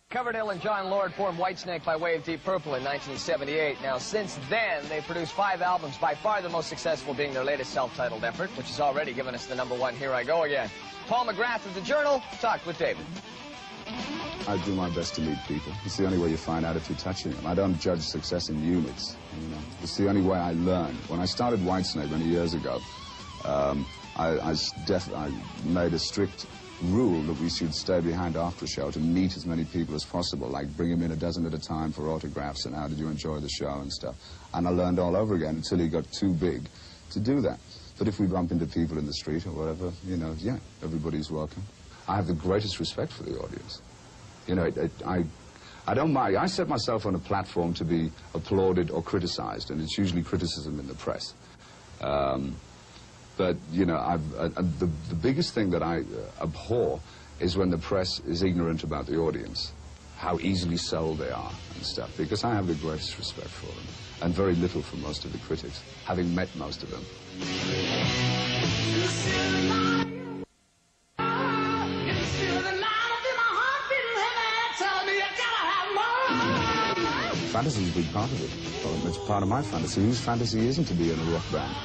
Coverdale and John Lord formed Whitesnake by way of Deep Purple in 1978. Now, since then, they've produced 5 albums, by far the most successful being their latest self-titled effort, which has already given us the #1 Here I Go Again. Paul McGrath of The Journal talked with David. I do my best to meet people. It's the only way you find out if you're touching them. I don't judge success in units, you know. It's the only way I learn. When I started Whitesnake many years ago, I made a strict rule that we should stay behind after a show to meet as many people as possible, like bring them in a dozen at a time for autographs and how did you enjoy the show and stuff. And I learned all over again until he got too big to do that. But if we bump into people in the street or whatever, you know, yeah, everybody's welcome. I have the greatest respect for the audience. You know, I don't mind. I set myself on a platform to be applauded or criticized, and it's usually criticism in the press. But, you know, the biggest thing that I abhor is when the press is ignorant about the audience, how easily sold they are and stuff, because I have the greatest respect for them, and very little for most of the critics, having met most of them. Fantasy is a big part of it. Well, it's part of my fantasy. Whose fantasy isn't to be in a rock band?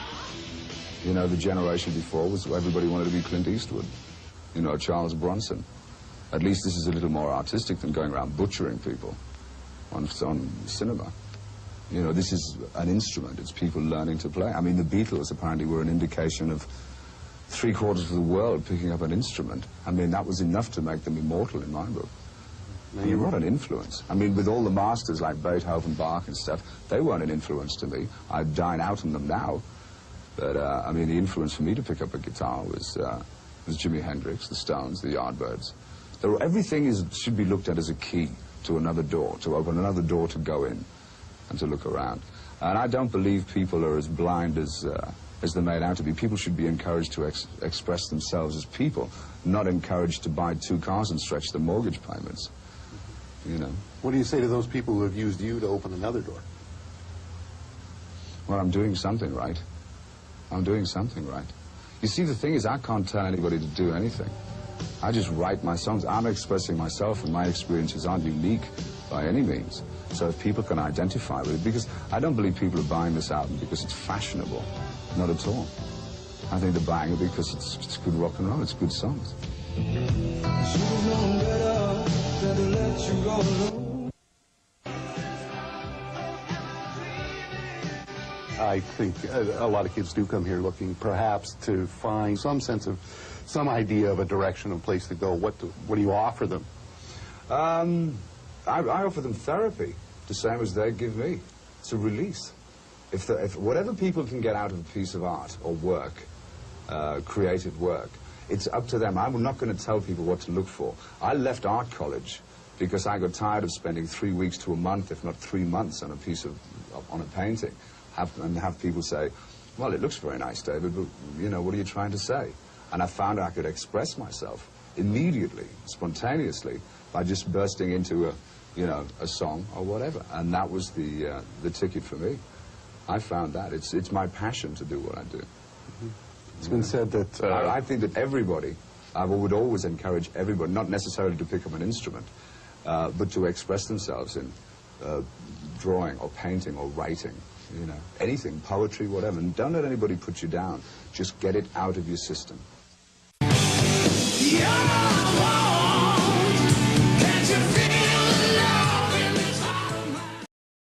You know, the generation before was everybody wanted to be Clint Eastwood, you know, Charles Bronson. At least this is a little more artistic than going around butchering people on cinema. You know, this is an instrument. It's people learning to play. I mean, the Beatles apparently were an indication of 3/4 of the world picking up an instrument. I mean, that was enough to make them immortal in my book. I mean, what an influence. I mean, with all the masters like Beethoven, Bach and stuff, they weren't an influence to me. I'd dine out on them now. But, I mean, the influence for me to pick up a guitar was Jimi Hendrix, the Stones, the Yardbirds. Everything should be looked at as a key to another door, to open another door to go in and to look around. And I don't believe people are as blind as they're made out to be. People should be encouraged to express themselves as people, not encouraged to buy 2 cars and stretch the mortgage payments, you know. What do you say to those people who have used you to open another door? Well, I'm doing something right. I'm doing something right. You see, the thing is, I can't tell anybody to do anything. I just write my songs. I'm expressing myself, and my experiences aren't unique by any means. So if people can identify with it, because I don't believe people are buying this album because it's fashionable. Not at all. I think they're buying it because it's good rock and roll. It's good songs. I think a lot of kids do come here looking perhaps to find some sense of, some idea of a direction, a place to go. What do you offer them? I offer them therapy, the same as they give me. It's a release. If whatever people can get out of a piece of art or work, creative work, it's up to them. I'm not going to tell people what to look for. I left art college because I got tired of spending 3 weeks to a month, if not 3 months, on a painting. And have people say, well, it looks very nice, David, but, you know, what are you trying to say? And I found I could express myself immediately, spontaneously, by just bursting into a song or whatever. And that was the ticket for me. I found that. It's my passion to do what I do. Mm-hmm. It's been said that... I think that everybody, I would always encourage everybody, not necessarily to pick up an instrument, but to express themselves in drawing or painting or writing. You know, anything, poetry, whatever. And don't let anybody put you down. Just get it out of your system. Yeah,